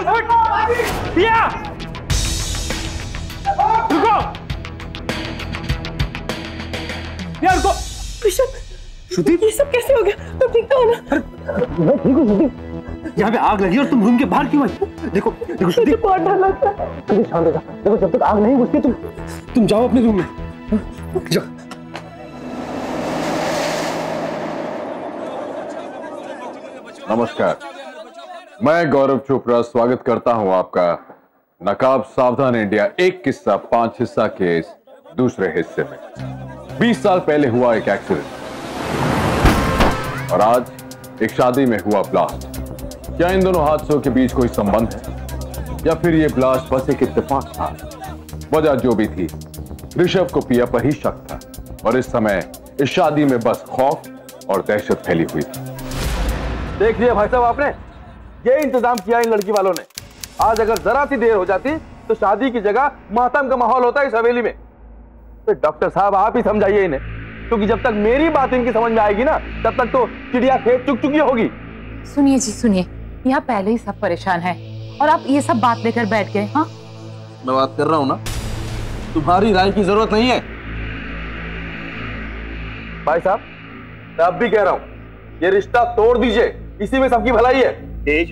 पिया रुको, पिया रुको। ऋषभ, श्रुति ये सब कैसे हो गया? तुम ठीक तो हो ना? मैं ठीक हूँ श्रुति। यहाँ पे आग लगी और तुम रूम के बाहर क्यों आई? देखो देखो श्रुति, मुझे बहुत डर लगता है। तुम शांत हो जाओ। देखो जब तक आग नहीं बुझती तुम जाओ अपने रूम में, जाओ। नमस्कार, मैं गौरव चोपड़ा स्वागत करता हूं आपका नकाब सावधान इंडिया एक किस्सा 5 हिस्सा के इस दूसरे हिस्से में। 20 साल पहले हुआ एक एक्सीडेंट और आज एक शादी में हुआ ब्लास्ट। क्या इन दोनों हादसों के बीच कोई संबंध है या फिर ये ब्लास्ट बस एक इत्तेफाक था? वजह जो भी थी, ऋषभ को पिया पर ही शक था और इस समय इस शादी में बस खौफ और दहशत फैली हुई थी। देख लिया भाई साहब आपने, ये इंतजाम किया इन लड़की वालों ने। आज अगर जरा सी देर हो जाती तो शादी की जगह मातम का माहौल होता है इस हवेली में। तो डॉक्टर साहब आप ही समझाइए इन्हें, क्योंकि जब तक मेरी बात इनकी समझ में आएगी ना, तब तक तो चिड़िया खेत चुक चुकी होगी। सुनिए जी सुनिए, यहाँ पहले ही सब परेशान है और आप ये सब बात लेकर बैठ गए। हाँ मैं बात कर रहा हूँ ना, तुम्हारी राय की जरूरत नहीं है। भाई साहब मैं अब भी कह रहा हूँ, ये रिश्ता तोड़ दीजिए, इसी में सबकी भलाई है। तेज,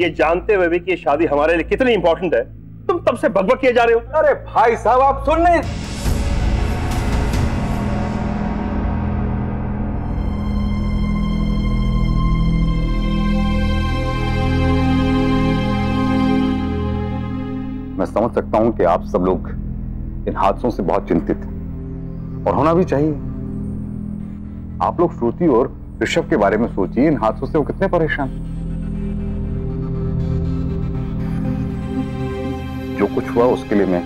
ये जानते हुए भी कि ये शादी हमारे लिए कितनी इंपॉर्टेंट है, तुम तब से बकबक किए जा रहे हो। अरे भाई साहब आप सुन नहीं। मैं समझ सकता हूं कि आप सब लोग इन हादसों से बहुत चिंतित हैं और होना भी चाहिए। आप लोग श्रुति और ऋषभ के बारे में सोचिए, इन हादसों से वो कितने परेशान। जो कुछ हुआ उसके लिए मैं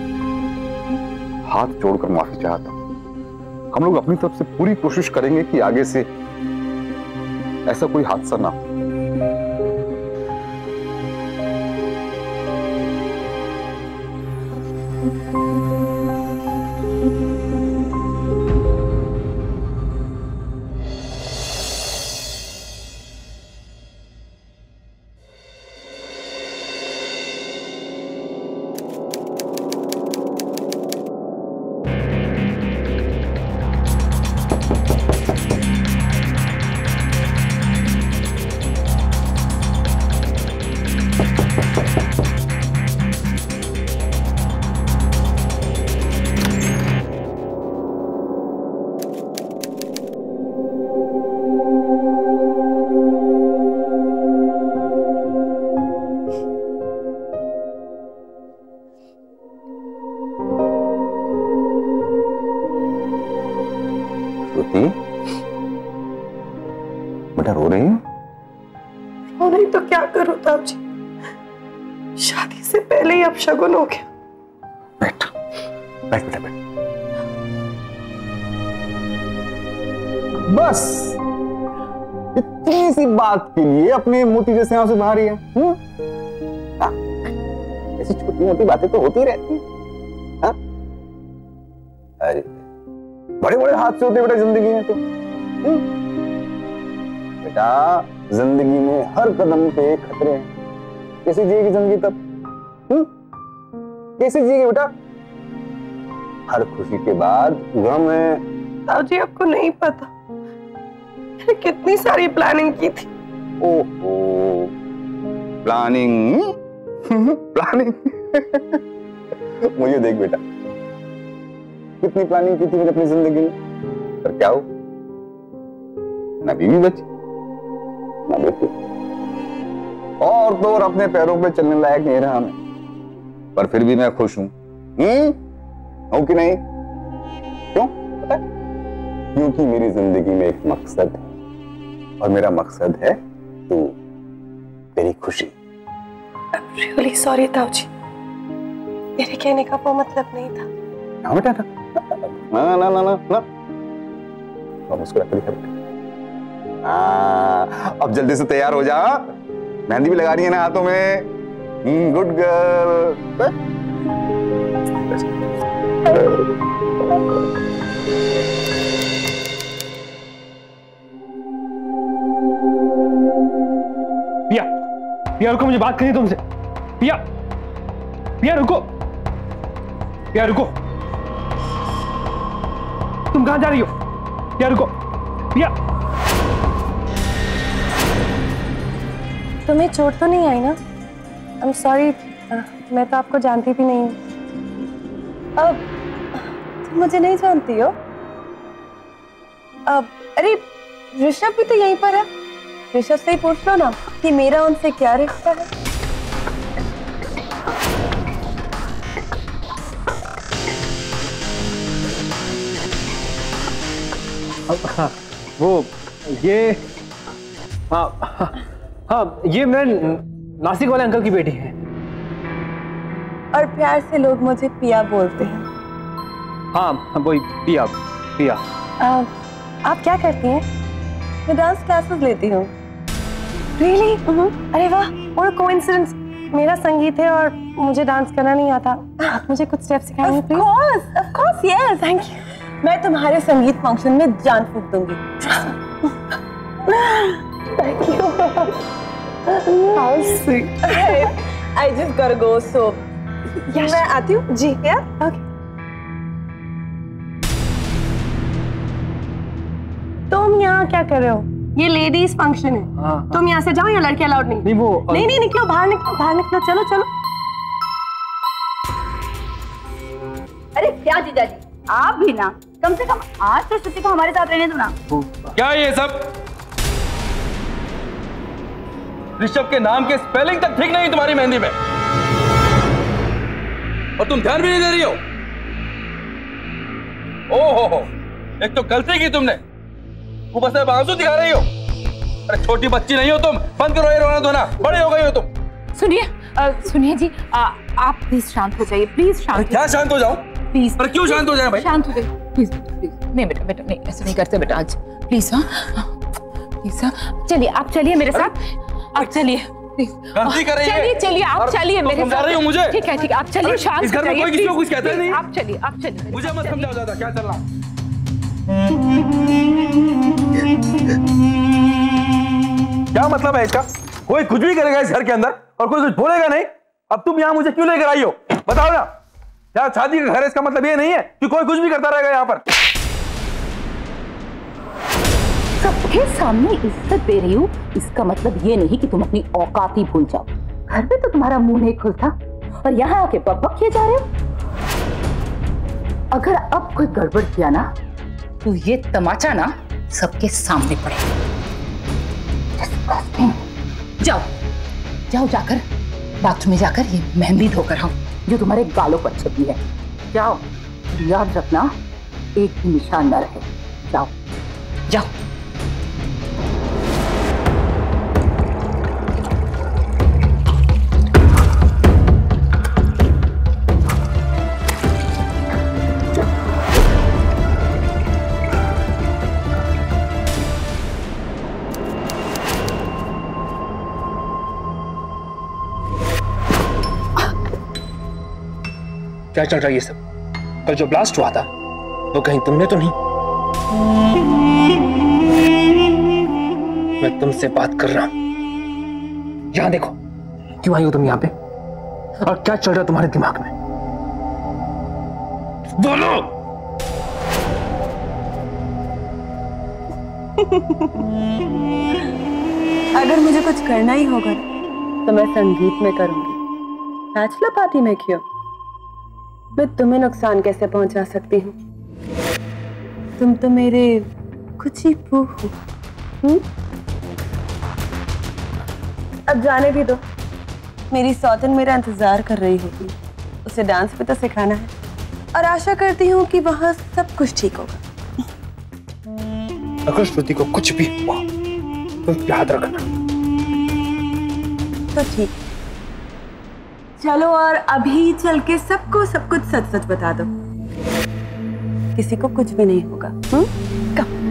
हाथ जोड़कर माफी चाहता हूं। हम लोग अपनी तरफ से पूरी कोशिश करेंगे कि आगे से ऐसा कोई हादसा ना हो। बेटा रो रही हो? रो नहीं तो क्या करूं ताऊ जी, शादी से पहले ही अपशगुन हो गया। बैठ बैठ बेटा बैठ। बस इतनी सी बात के लिए अपने मोती जैसे आंसू बहा रही है। ऐसी छोटी मोटी बातें तो होती रहती हैं। अरे बड़े बड़े हादसे होते बेटा जिंदगी में तो। बेटा जिंदगी में हर कदम पे खतरे हैं। कैसे जिएगी जिंदगी तब? कैसे जिएगी बेटा? हर खुशी के बाद गम है। ताऊ जी आपको नहीं पता, मैंने कितनी सारी प्लानिंग की थी। ओहो प्लानिंग प्लानिंग मुझे देख बेटा, कितनी प्लानिंग की थी मैंने अपनी जिंदगी में, पर क्या हो, ना बीवी बची ना बेटी, और तो और अपने पैरों पे चलने लायक नहीं रहा मैं, पर फिर भी मैं खुश हूं। हूं कि नहीं? क्यों? पता है? क्योंकि मेरी जिंदगी में एक मकसद है और मेरा मकसद है तू, तेरी खुशी। रियली सॉरी ताऊ जी, मेरे कहने का वो मतलब नहीं था। हाँ बेटा ना ना ना ना ना, मुस्कुरा कर दिखा। अब जल्दी से तैयार हो जा, मेहंदी भी लगा रही है ना हाथों में। Good girl. पिया रुको, मुझे बात करनी तुमसे। पिया, पिया रुको, पिया रुको, तुम कहां जा रही हो? पिया रुको, पिया। तुम्हें चोट तो नहीं आई ना? आई एम सॉरी, मैं तो आपको जानती भी नहीं हूँ। अब तुम मुझे नहीं जानती हो? अब अरे ऋषभ भी तो यहीं पर है, ऋषभ से ही पूछ लो ना कि मेरा उनसे क्या रिश्ता है। हाँ, वो ये हाँ हाँ हाँ, ये मैं नासिक वाले अंकल की बेटी है। और प्यार से लोग मुझे पिया बोलते हैं। हाँ वही पिया, पिया। आप क्या करती हैं? मैं डांस क्लासेस लेती हूँ। रियली? अरे वाह, व्हाट अ कोइंसिडेंस। मेरा संगीत है और मुझे डांस करना नहीं आता। आप मुझे कुछ स्टेप सिखाएंगे please? Of course, yes, thank you. मैं तुम्हारे संगीत फंक्शन में जान फूंक दूंगी। Thank you. How sweet. I just got to go, so मैं आती हूँ जी। या ओके। तुम यहाँ क्या कर रहे हो? ये लेडीज फंक्शन है। तुम यहाँ से जाओ, यहाँ लड़के अलाउड नहीं। नहीं वो नहीं नहीं, निकलो बाहर, निकलो बाहर, निकलो, चलो चलो। अरे क्या जीजा जी, आप भी ना कम से कम आज तो श्रुति को हमारे साथ रहने दो ना। क्या ये सब? ऋषभ के नाम के स्पेलिंग तक ठीक नहीं तुम्हारी मेहंदी में, और तुम ध्यान भी नहीं दे रही हो। ओहो, एक तो गलती की तुमने, ऊपर से आंसू दिखा रही हो। अरे छोटी बच्ची नहीं हो तुम, बंद करो ये रोना धोना, बड़े हो गई हो तुम। सुनिए जी, आप प्लीज शांत हो जाइए, प्लीज शांत। क्या शांत हो जाऊं? प्लीज। पर क्यों शांत हो जाए भाई? शांत हो जाइए प्लीज, प्लीज। नहीं बेटा, बेटा नहीं, ऐसे नहीं करते बेटा आज, प्लीज। हाँ प्लीज, हाँ चलिए, आप चलिए मेरे साथ, आप चलिए प्लीज। गलती कर रही है। चलिए चलिए, आप चलिए मेरे साथ। समझा रही हो मुझे? ठीक है ठीक है, आप चलिए, शांत इस घर में कोई किसी को कुछ कहता ही नहीं। आप चलिए, आप चलिए। मुझे मत समझाओ ज्यादा, क्या चल रहा? क्या मतलब है इसका? कोई कुछ भी करेगा इस घर के अंदर और कोई कुछ बोलेगा नहीं। अब तुम यहाँ मुझे क्यों लेकर आई हो, बताओ ना। क्या शादी का घर है, इसका मतलब ये नहीं है कि कोई कुछ भी करता रहेगा यहाँ पर। सबके सामने इज्जत दे रही हूँ, इसका मतलब ये नहीं कि तुम अपनी औकात ही भूल जाओ। घर पे तो तुम्हारा मुंह नहीं खुलता और यहाँ आके बकबक किए जा रहे हो। अगर अब कोई गड़बड़ किया ना तो ये तमाचा ना सबके सामने पड़ेगा। जाओ जाओ, जाकर बाथरूम में जाकर ये मेहंदी धोकर आओ जो तुम्हारे गालों पर छपी है। जाओ, याद रखना एक भी निशान न रहे। जाओ जाओ। क्या चल रहा है ये सब? कल जो ब्लास्ट हुआ था वो कहीं तुमने तो नहीं? मैं तुमसे बात कर रहा हूं, यहां देखो। क्यों आई हो तुम यहां पे और क्या चल रहा है तुम्हारे दिमाग में? बोलो। अगर मुझे कुछ करना ही होगा तो मैं संगीत में करूंगी, बैचलर पार्टी में क्यों? मैं तुम्हें नुकसान कैसे पहुंचा सकती हूँ? तुम तो मेरे कुछ ही बू हो। अब जाने भी दो, मेरी सौतन मेरा इंतजार कर रही होगी। उसे डांस भी तो सिखाना है और आशा करती हूँ कि वहां सब कुछ ठीक होगा। अगर श्रुति को कुछ भी हुआ तो याद रखना। तो ठीक, चलो और अभी चल के सबको सब कुछ सच सच बता दो। किसी को कुछ भी नहीं होगा। कम कम।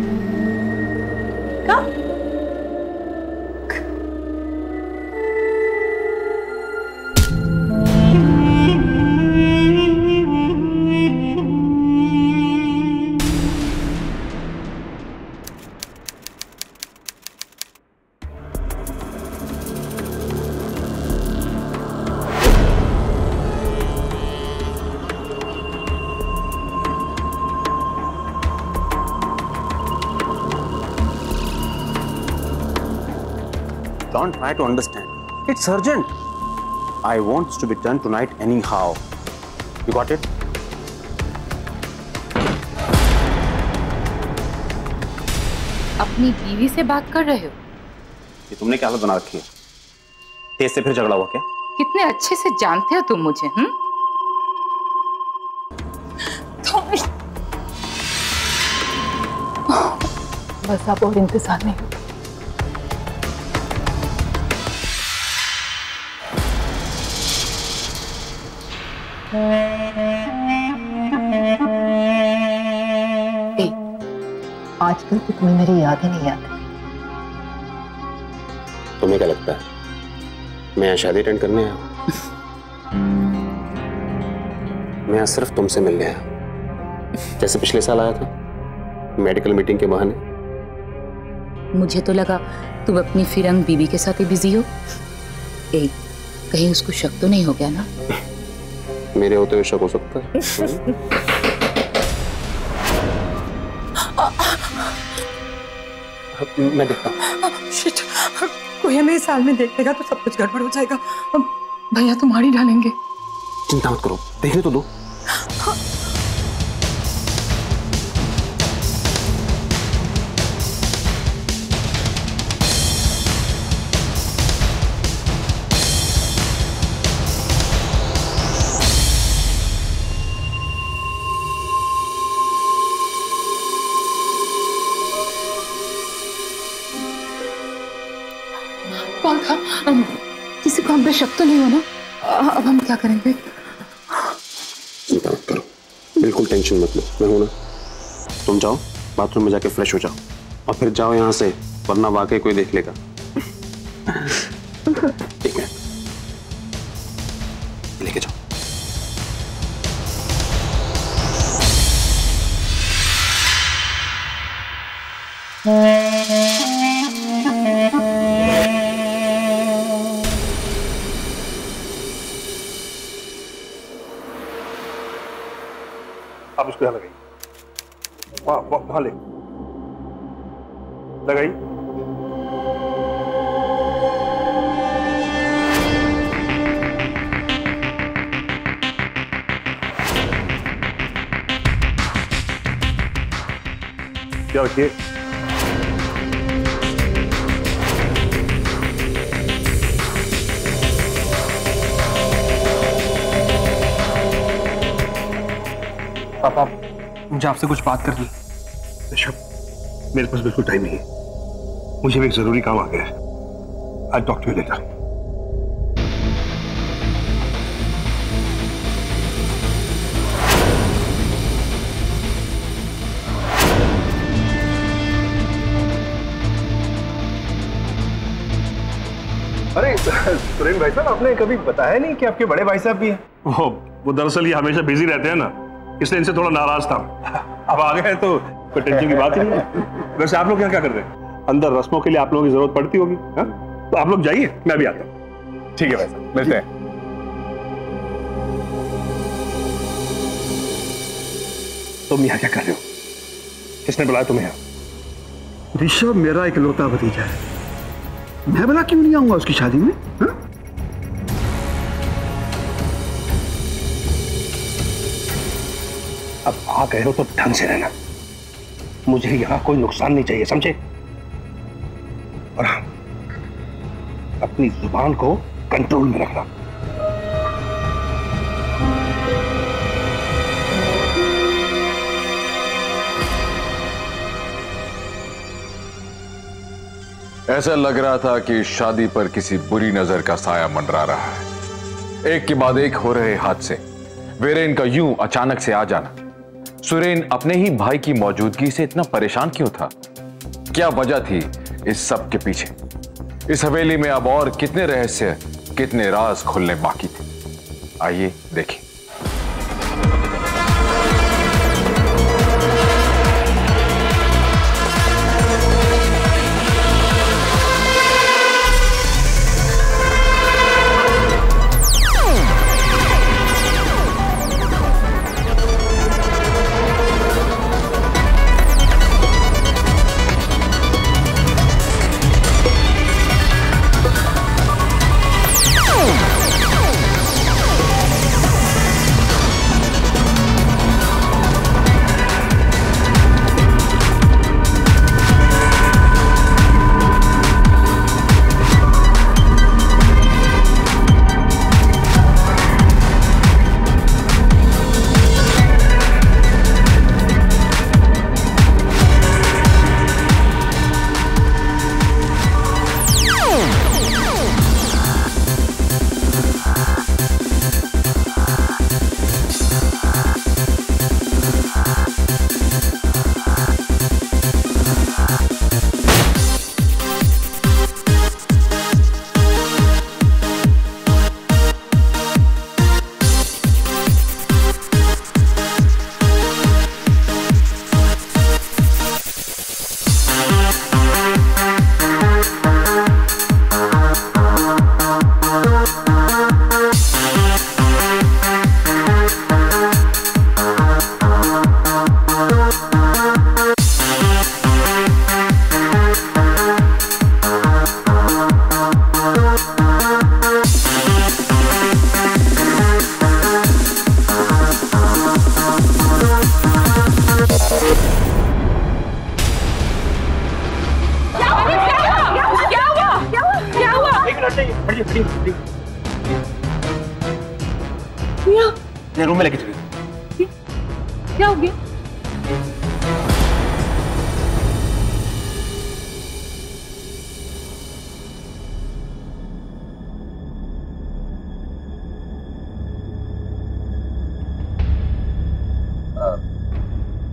Don't try to understand. It's urgent. I want to be done tonight anyhow. You got it? अपनी बीवी से बात कर रहे हो? ये तुमने क्या हालत बना रखी है? तेज से फिर झगड़ा हुआ क्या? कितने अच्छे से जानते हो तुम मुझे, बस अब और इंतजार नहीं। आजकल तो तुम्हें मेरी याद ही नहीं आती। तुम्हें क्या लगता है मैं यहाँ शादी अटेंड करने आया हूँ? मैं यहाँ सिर्फ तुमसे मिलने आया, जैसे पिछले साल आया था मेडिकल मीटिंग के बहाने। मुझे तो लगा तुम अपनी फिरंग बीवी के साथ ही बिजी हो। कहीं उसको शक तो नहीं हो गया ना? मेरे होते हुए शक हो सकता है। मैं देखता हूँ। शिट, कोई हमें इस हाल में देखेगा तो सब कुछ गड़बड़ हो जाएगा। भैया तुम्हारी डालेंगे। चिंता मत करो, देखने तो दो। कौन था? किसी को हम पे शक तो नहीं हो ना? अब हम क्या करेंगे? चिंता मत करो, बिल्कुल टेंशन मत लो, मैं हूं ना। तुम जाओ बाथरूम में जाके फ्रेश हो जाओ और फिर जाओ यहाँ से, वरना वाकई कोई देख लेगा। एक मिनट, लेके जाओ। आप इसको यहाँ लगाइए, वहां ले लगाइए। क्या रखिए? पापा, मुझे आपसे कुछ बात करनी है। ऋषभ, मेरे पास बिल्कुल टाइम नहीं है, मुझे भी एक जरूरी काम आ गया है। I talk to you later. अरे सुरेन भाई साहब, आपने कभी बताया नहीं कि आपके बड़े भाई साहब भी हैं? वो दरअसल ये हमेशा बिजी रहते हैं ना, इसलिए इनसे थोड़ा नाराज था। अब आ गए तो कोई टेंशन की बात ही नहीं है। वैसे आप लोग यहाँ क्या कर रहे हैं? अंदर रस्मों के लिए आप लोगों की जरूरत पड़ती होगी, हाँ? तो आप लोग जाइए, मैं भी आता हूँ। ठीक है भाई साहब, मिलते हैं। तुम यहाँ क्या कर रहे हो? किसने बुलाया तुम्हें यहाँ? ऋषभ मेरा इकलौता भतीजा है, मैं भला क्यों नहीं आऊंगा उसकी शादी में? हा? अब आ गए हो तो ढंग से रहना, मुझे यहाँ कोई नुकसान नहीं चाहिए, समझे? और हाँ, अपनी जुबान को कंट्रोल में रखना। ऐसा लग रहा था कि शादी पर किसी बुरी नजर का साया मंडरा रहा है। एक के बाद एक हो रहे हादसे, वीरेन का यूं अचानक से आ जाना। सुरेन अपने ही भाई की मौजूदगी से इतना परेशान क्यों था? क्या वजह थी इस सब के पीछे? इस हवेली में अब और कितने रहस्य, कितने राज खुलने बाकी थे? आइए देखें। अपने रूम में लेके चलिए। क्या हो गया?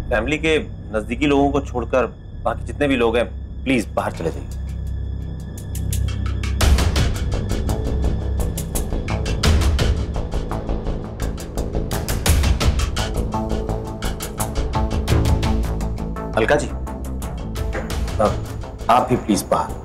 फैमिली के नजदीकी लोगों को छोड़कर बाकी जितने भी लोग हैं प्लीज बाहर चले जाइए। अलका जी, आप भी प्लीज बाहर।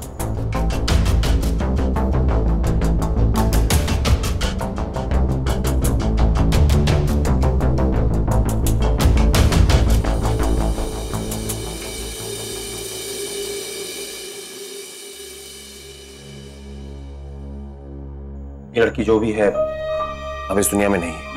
ये लड़की जो भी है अब इस दुनिया में नहीं है।